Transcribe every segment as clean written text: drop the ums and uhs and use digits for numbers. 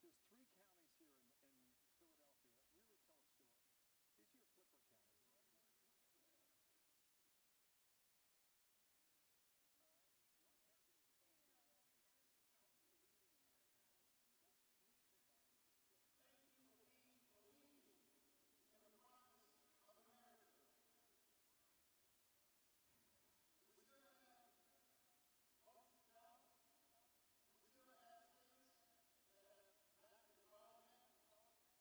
There's three counties here in Philadelphia. Really tell a story. These are your flipper counties, all right? All right. Northampton is above Philadelphia. Trump's leading in Northampton. That flip for Biden, it's flipped. Thank you for believing in the promise of America. We still have hopes to come. We still have states that have not been called in.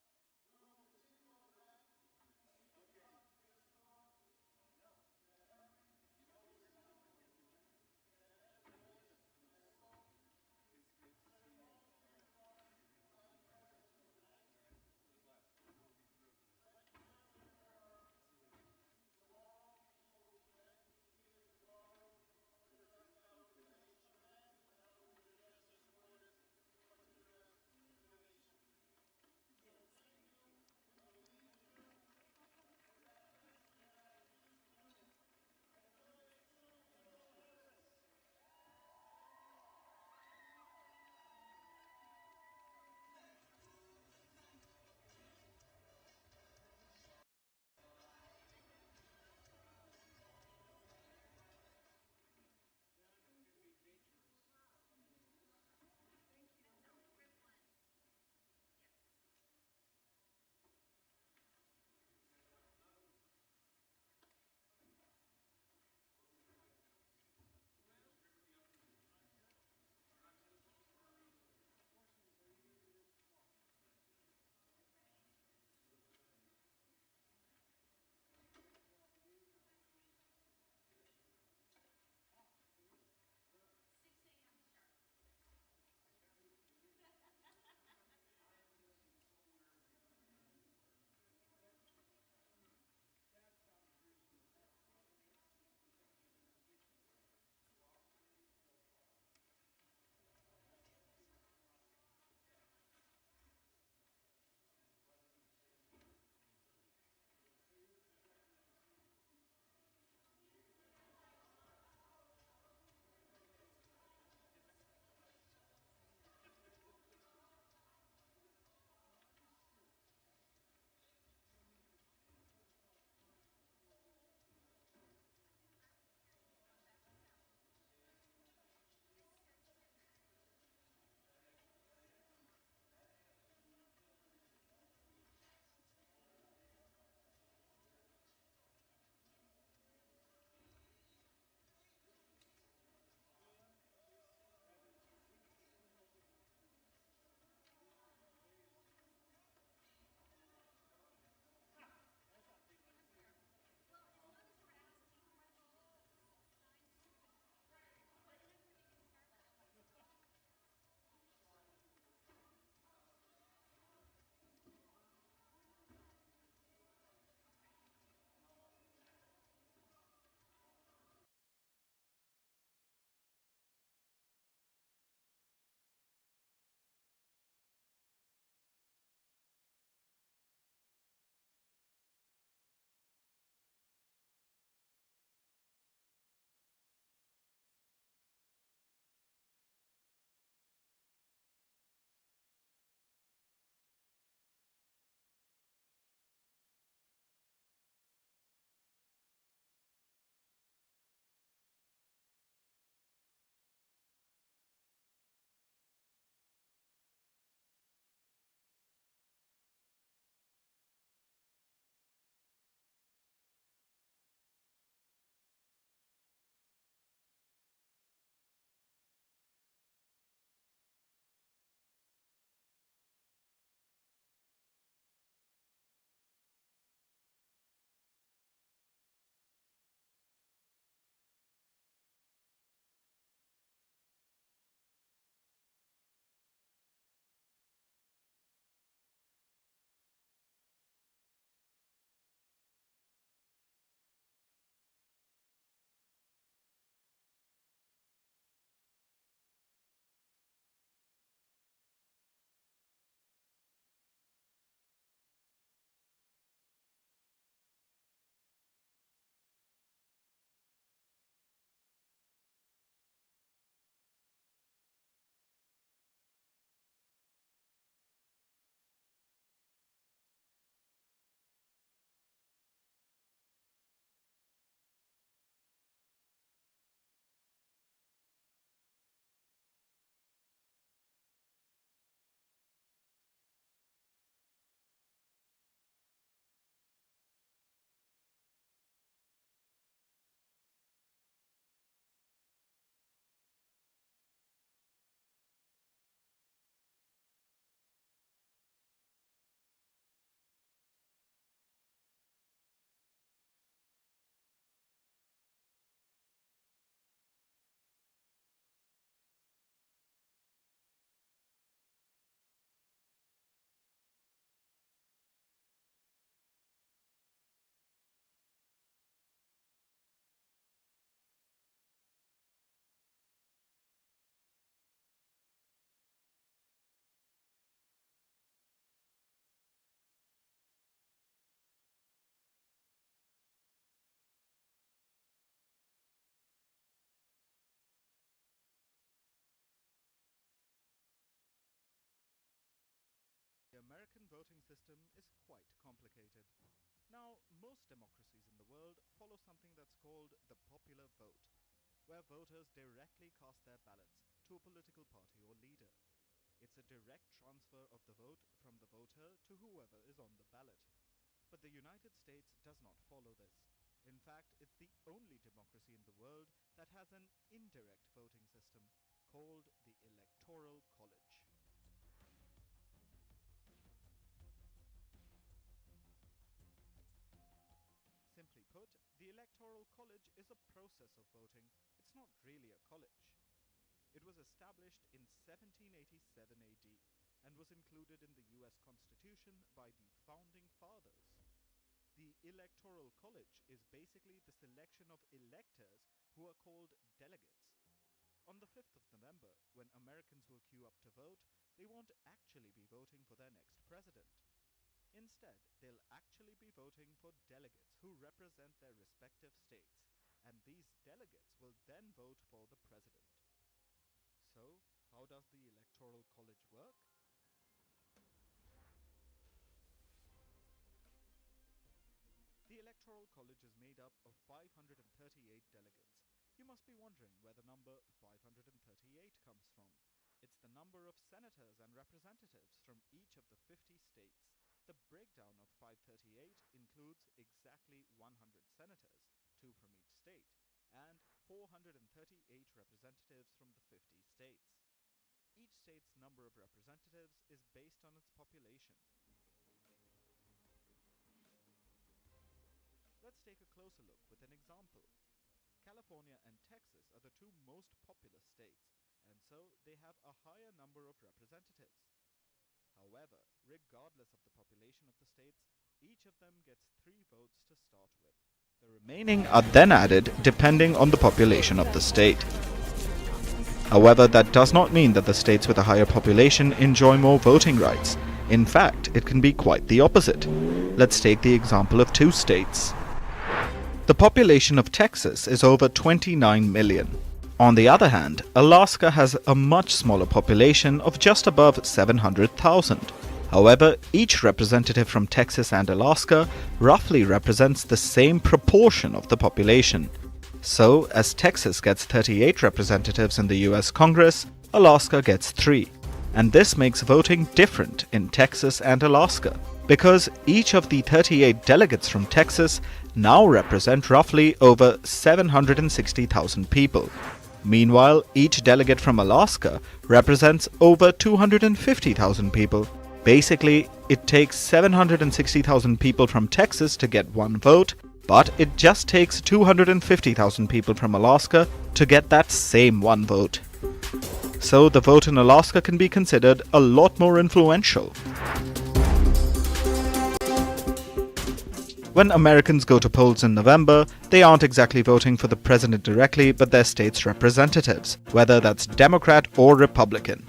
quite complicated. Now, most democracies in the world follow something that's called the popular vote, where voters directly cast their ballots to a political party or leader. It's a direct transfer of the vote from the voter to whoever is on the ballot. But the United States does not follow this. In fact, it's the only democracy in the world that has an indirect voting system called the Electoral College. Simply put, the Electoral College is a process of voting. It's not really a college. It was established in 1787 AD and was included in the US Constitution by the Founding Fathers. The Electoral College is basically the selection of electors who are called delegates. On the 5th of November, when Americans will queue up to vote, they won't actually be voting for their next president. Instead, they'll actually be voting for delegates who represent their respective states, and these delegates will then vote for the president. So, how does the Electoral College work? The Electoral College is made up of 538 delegates. You must be wondering where the number 538 comes from. It's the number of senators and representatives from each of the 50 states. The breakdown of 538 includes exactly 100 senators, 2 from each state, and 438 representatives from the 50 states. Each state's number of representatives is based on its population. Let's take a closer look with an example. California and Texas are the two most populous states, and so they have a higher number of representatives. However, regardless of the population of the states, each of them gets 3 votes to start with. The remaining are then added depending on the population of the state. However, that does not mean that the states with a higher population enjoy more voting rights. In fact, it can be quite the opposite. Let's take the example of 2 states. The population of Texas is over 29 million. On the other hand, Alaska has a much smaller population of just above 700,000. However, each representative from Texas and Alaska roughly represents the same proportion of the population. So, as Texas gets 38 representatives in the US Congress, Alaska gets 3. And this makes voting different in Texas and Alaska, because each of the 38 delegates from Texas now represent roughly over 760,000 people. Meanwhile, each delegate from Alaska represents over 250,000 people. Basically, it takes 760,000 people from Texas to get 1 vote, but it just takes 250,000 people from Alaska to get that same 1 vote. So the vote in Alaska can be considered a lot more influential. When Americans go to polls in November, they aren't exactly voting for the president directly, but their state's representatives, whether that's Democrat or Republican.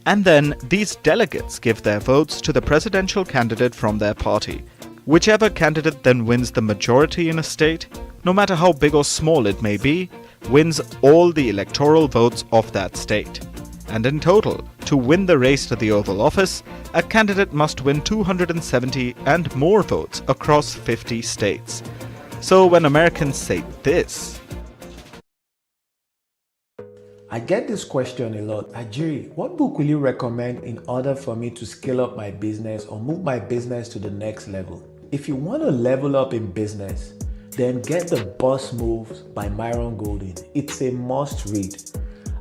And then these delegates give their votes to the presidential candidate from their party. Whichever candidate then wins the majority in a state, no matter how big or small it may be, wins all the electoral votes of that state. And in total, to win the race to the Oval Office, a candidate must win 270 and more votes across 50 states. So when Americans say this, I get this question a lot. Ajiri, what book will you recommend in order for me to scale up my business or move my business to the next level? If you want to level up in business, then get The Boss Moves by Myron Golden. It's a must read.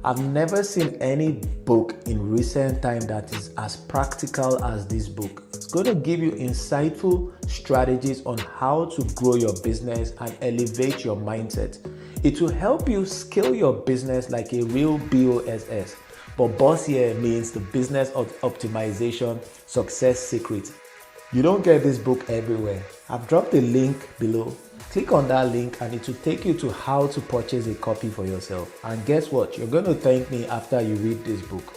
I've never seen any book in recent time that is as practical as this book. It's going to give you insightful strategies on how to grow your business and elevate your mindset. It will help you scale your business like a real BOSS. But boss here means the business optimization success secret. You don't get this book everywhere. I've dropped a link below. Click on that link and it will take you to how to purchase a copy for yourself. And guess what? You're going to thank me after you read this book.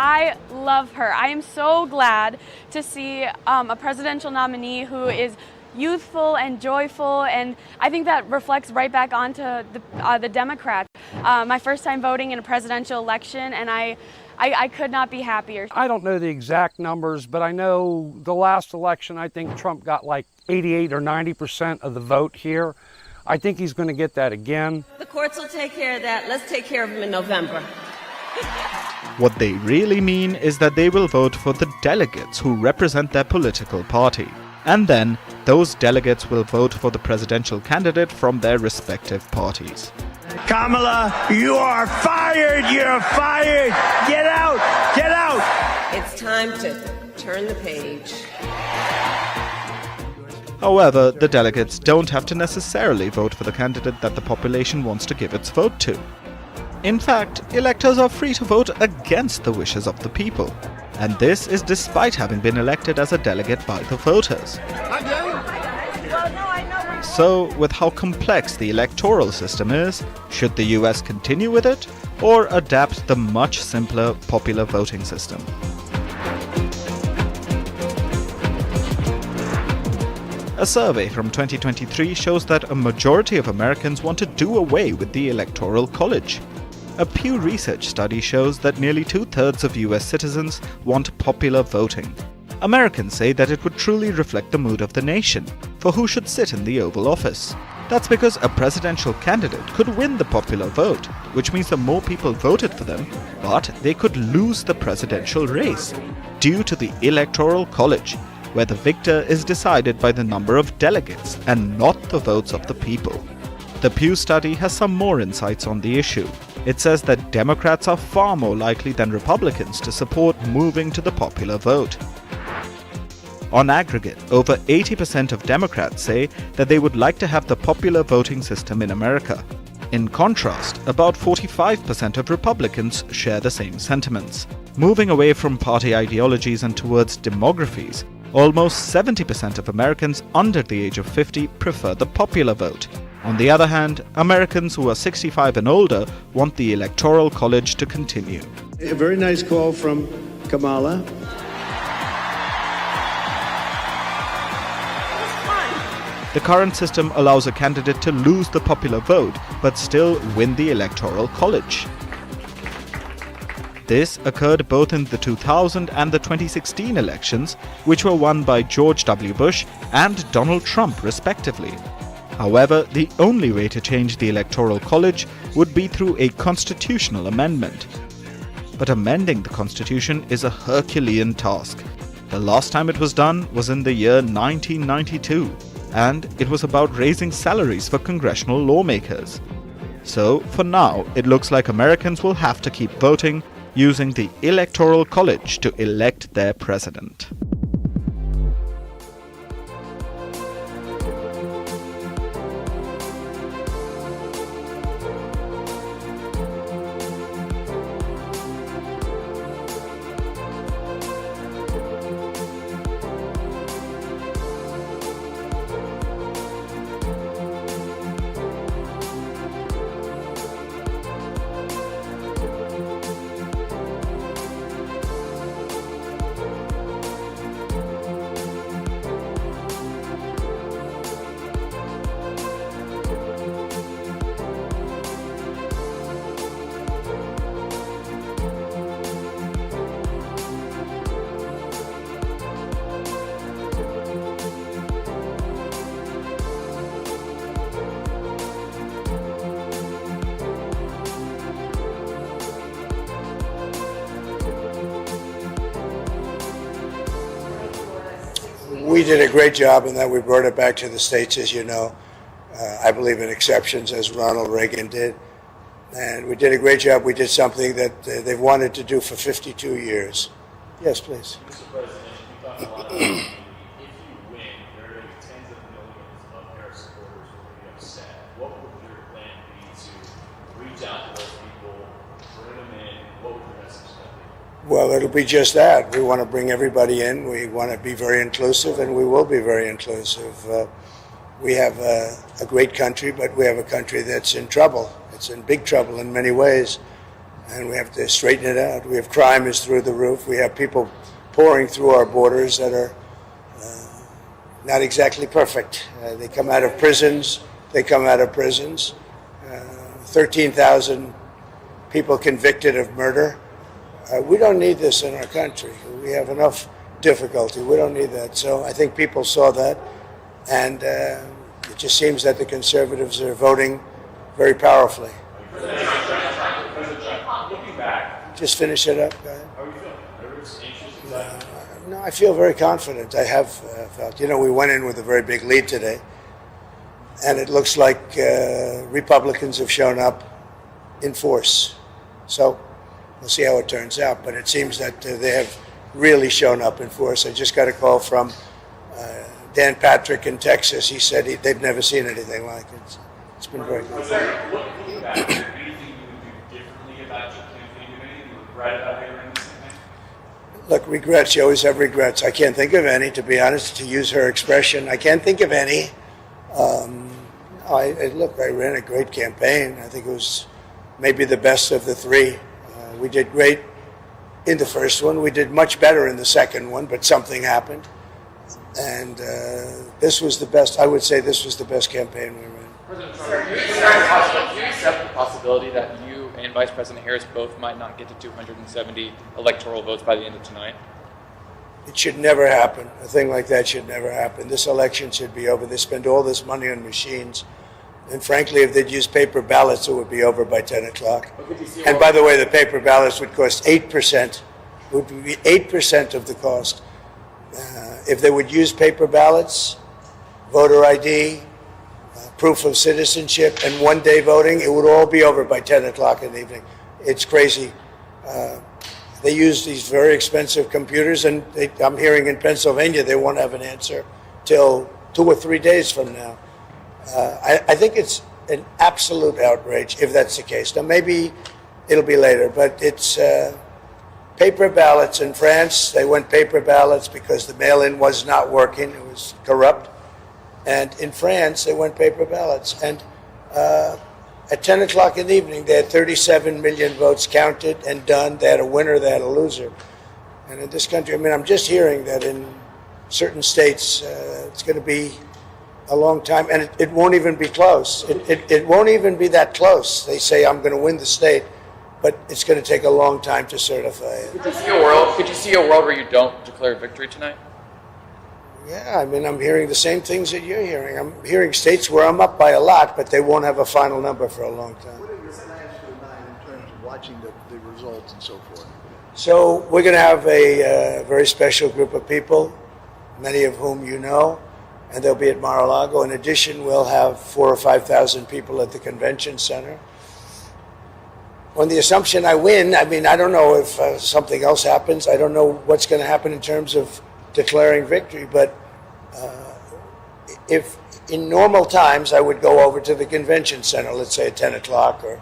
I love her. I am so glad to see a presidential nominee who is youthful and joyful, and I think that reflects right back onto the Democrats. My first time voting in a presidential election, and I could not be happier. I don't know the exact numbers, but I know the last election, I think Trump got like 88 or 90% of the vote here. I think he's going to get that again. The courts will take care of that. Let's take care of them in November. What they really mean is that they will vote for the delegates who represent their political party. And then, those delegates will vote for the presidential candidate from their respective parties. Kamala, you are fired! You're fired! Get out! Get out! It's time to turn the page. However, the delegates don't have to necessarily vote for the candidate that the population wants to give its vote to. In fact, electors are free to vote against the wishes of the people. And this is despite having been elected as a delegate by the voters. So, with how complex the electoral system is, should the US continue with it, or adapt the much simpler popular voting system? A survey from 2023 shows that a majority of Americans want to do away with the Electoral College. A Pew Research study shows that nearly 2/3 of US citizens want popular voting. Americans say that it would truly reflect the mood of the nation for who should sit in the Oval Office. That's because a presidential candidate could win the popular vote, which means that more people voted for them, but they could lose the presidential race due to the Electoral College, where the victor is decided by the number of delegates and not the votes of the people. The Pew study has some more insights on the issue. It says that Democrats are far more likely than Republicans to support moving to the popular vote. On aggregate, over 80% of Democrats say that they would like to have the popular voting system in America. In contrast, about 45% of Republicans share the same sentiments. Moving away from party ideologies and towards demographies, almost 70% of Americans under the age of 50 prefer the popular vote. On the other hand, Americans who are 65 and older want the Electoral College to continue. A very nice call from Kamala. The current system allows a candidate to lose the popular vote but still win the Electoral College. This occurred both in the 2000 and the 2016 elections, which were won by George W. Bush and Donald Trump respectively. However, the only way to change the Electoral College would be through a constitutional amendment. But amending the Constitution is a Herculean task. The last time it was done was in the year 1992, and it was about raising salaries for congressional lawmakers. So, for now, it looks like Americans will have to keep voting using the Electoral College to elect their president. We did a great job in that we brought it back to the states, as you know. I believe in exceptions, as Ronald Reagan did. And we did a great job. We did something that they've wanted to do for 52 years. Yes, please. Mr. President, you talked about if you win, there are tens of millions of Harris supporters who will be upset. What would your plan be to reach out to those people, bring them in? What would your message be? Well, it'll be just that. We want to bring everybody in. We want to be very inclusive, and we will be very inclusive. We have a great country, but we have a country that's in trouble. It's in big trouble in many ways. and we have to straighten it out. We have crime is through the roof. We have people pouring through our borders that are not exactly perfect. They come out of prisons. 13,000 people convicted of murder. We don't need this in our country. We have enough difficulty. We don't need that. So I think people saw that, and it just seems that the conservatives are voting very powerfully. President Trump, looking back. Just finish it up, guys. How are you feeling? Everyone's anxious. No, I feel very confident. I have felt. We went in with a very big lead today, and it looks like Republicans have shown up in force. So we'll see how it turns out. But it seems that they have really shown up in force. I just got a call from Dan Patrick in Texas. He said they've never seen anything like it. It's been very good. Looking back, is there anything you would do differently about your campaign today? You regret about how you ran this campaign? Look, regrets. You always have regrets. I can't think of any, to be honest, to use her expression. I can't think of any. I ran a great campaign. I think it was maybe the best of the three. We did great in the first one. We did much better in the second one, but something happened. And this was the best. I would say this was the best campaign we ran. President Trump, do you accept the possibility that you and Vice President Harris both might not get to 270 electoral votes by the end of tonight? It should never happen. A thing like that should never happen. This election should be over. They spend all this money on machines. And frankly, if they'd use paper ballots, it would be over by 10 o'clock. And by the way, the paper ballots would cost 8%. Would be 8% of the cost. If they would use paper ballots, voter ID, proof of citizenship, and one-day voting, it would all be over by 10 o'clock in the evening. It's crazy. They use these very expensive computers, and I'm hearing in Pennsylvania they won't have an answer till 2 or 3 days from now. I think it's an absolute outrage if that's the case. Now, maybe it'll be later, but it's paper ballots in France. They went paper ballots because the mail-in was not working. It was corrupt. And in France, they went paper ballots. And at 10 o'clock in the evening, they had 37 million votes counted and done. They had a winner, they had a loser. And in this country, I'm just hearing that in certain states, it's going to be a long time, and it won't even be close. It won't even be that close. They say, I'm going to win the state, but it's going to take a long time to certify it. Could you see a world where you don't declare victory tonight? Yeah, I'm hearing the same things that you're hearing. I'm hearing states where I'm up by a lot, but they won't have a final number for a long time. What are your plans for tonight in terms of watching the results and so forth? So we're going to have a very special group of people, many of whom you know, and they'll be at Mar-a-Lago. In addition, we'll have 4,000 or 5,000 people at the convention center. On the assumption I win, I don't know if something else happens. I don't know what's going to happen in terms of declaring victory, but if in normal times I would go over to the convention center, let's say at 10 o'clock or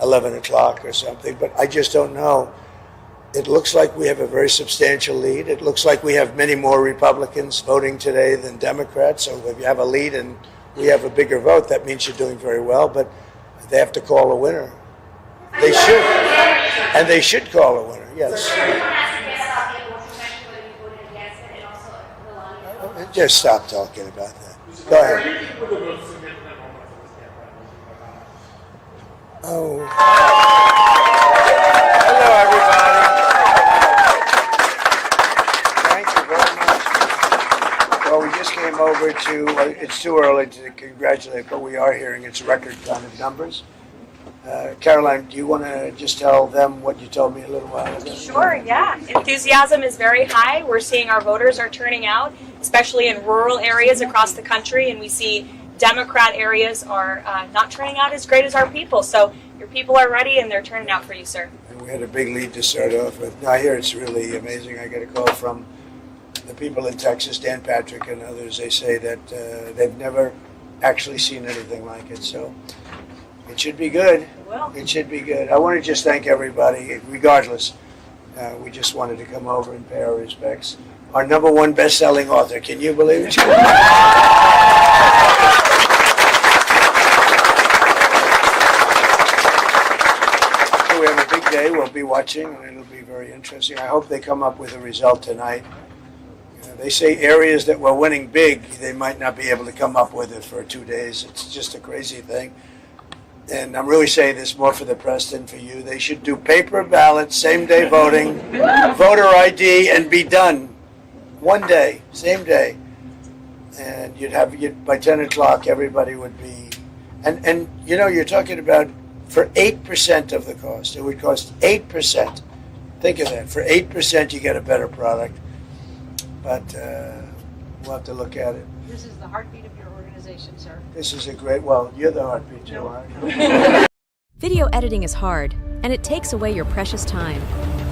11 o'clock or something, but I just don't know. It looks like we have a very substantial lead. It looks like we have many more Republicans voting today than Democrats, so if you have a lead and we have a bigger vote, that means you're doing very well, but they have to call a winner. They should, and they should call a winner, yes. Just stop talking about that. Go ahead. Oh. Hello, everybody. Thank you very much. Well, we just came over to, it's too early to congratulate, but we are hearing it's record kind of numbers. Caroline, do you want to just tell them what you told me a little while ago? Sure, yeah. Enthusiasm is very high. We're seeing our voters are turning out, especially in rural areas across the country, and we see Democrat areas are not turning out as great as our people. So your people are ready, and they're turning out for you, sir. And we had a big lead to start off with. Now, here it's really amazing. I got a call from the people in Texas, Dan Patrick and others. They say that they've never actually seen anything like it. So it should be good. It should be good. I want to just thank everybody, regardless. We just wanted to come over and pay our respects. Our #1 best-selling author. Can you believe it? So we have a big day. watching, and it'll be very interesting. I hope they come up with a result tonight. They say areas that were winning big, they might not be able to come up with it for 2 days. It's just a crazy thing. And I'm really saying this more for the press than for you. They should do paper ballots, same-day voting, voter ID, and be done. One day, same day. And by 10 o'clock, everybody would be... And you're talking about for 8% of the cost. It would cost 8%. Think of that. For 8%, you get a better product. But we'll have to look at it. This is the heartbeat of your organization, sir. This is you're the heartbeat too, aren't you? Video editing is hard, and it takes away your precious time.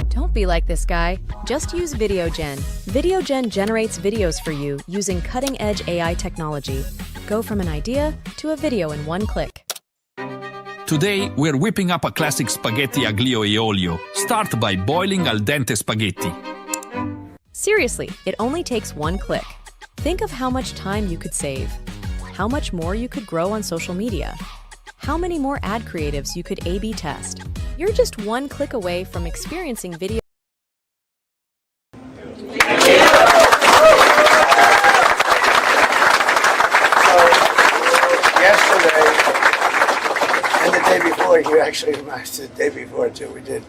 Don't be like this guy. Just use VideoGen. VideoGen generates videos for you using cutting-edge AI technology. Go from an idea to a video in one click. Today, we're whipping up a classic spaghetti aglio e olio. Start by boiling al dente spaghetti. Seriously, it only takes one click. Think of how much time you could save, how much more you could grow on social media, how many more ad creatives you could A/B test. You're just one click away from experiencing video. Yesterday and the day before, the day before too, we did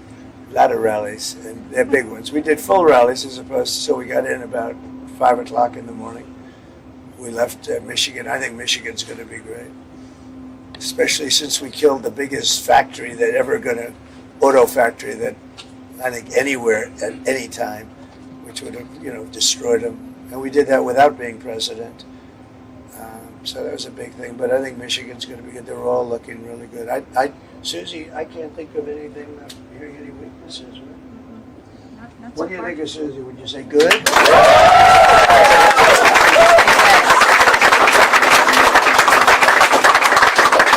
a lot of rallies, and they're big ones. We did full rallies as opposed to, so we got in about 5 o'clock in the morning. We left Michigan. I think Michigan's going to be great, especially since we killed the biggest factory auto factory that I think anywhere at any time, which would have destroyed them. And we did that without being president. So that was a big thing. But I think Michigan's going to be good. They're all looking really good. Susie, I can't think of anything. I'm hearing any weaknesses. Right? Not What do you think of Susie? Would you say good?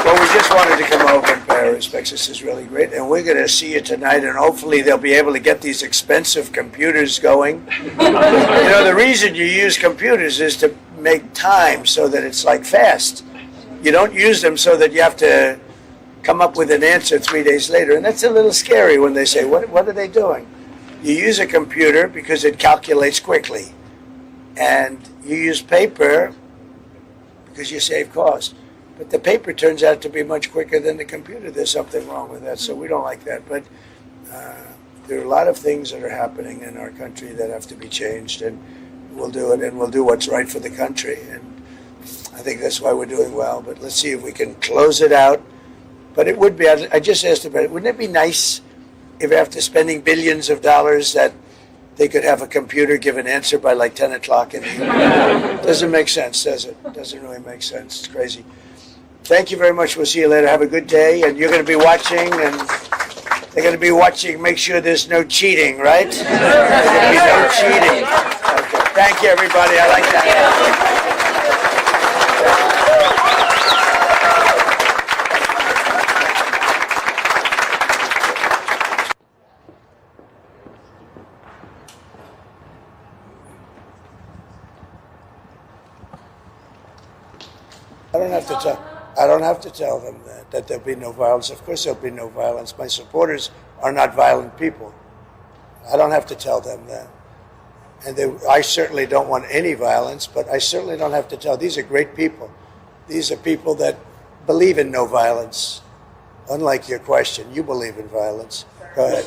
Well, we just wanted to come over and pay our respects. This is really great. And we're going to see you tonight, and hopefully they'll be able to get these expensive computers going. The reason you use computers is to make time so that it's like fast. You don't use them so that you have to come up with an answer 3 days later. And that's a little scary when they say, what are they doing? You use a computer because it calculates quickly. And you use paper because you save cost. But the paper turns out to be much quicker than the computer. There's something wrong with that, so we don't like that. But there are a lot of things that are happening in our country that have to be changed, and we'll do it, and we'll do what's right for the country. And I think that's why we're doing well. But let's see if we can close it out. But it would be, I just asked about it, wouldn't it be nice if after spending billions of dollars that they could have a computer give an answer by like 10 o'clock in the evening? Doesn't make sense, does it? Doesn't really make sense. It's crazy. Thank you very much. We'll see you later. Have a good day. And you're going to be watching, and they're going to be watching. Make sure there's no cheating, right? There's going to be no cheating. Okay. Thank you, everybody. I like that. I don't have to tell them that there'll be no violence. Of course there'll be no violence. My supporters are not violent people. I don't have to tell them that. And I certainly don't want any violence, but I certainly don't have to tell. These are great people. These are people that believe in no violence. Unlike your question, you believe in violence. Go ahead.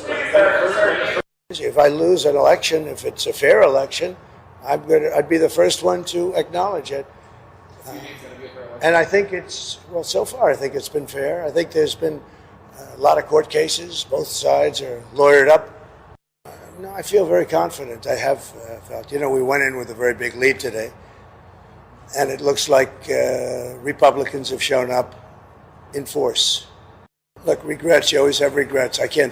If I lose an election, if it's a fair election, I'd be the first one to acknowledge it. And I think so far, I think it's been fair. I think there's been a lot of court cases. Both sides are lawyered up. No, I feel very confident. I have felt. We went in with a very big lead today. And it looks like Republicans have shown up in force. Look, regrets, you always have regrets. I can't think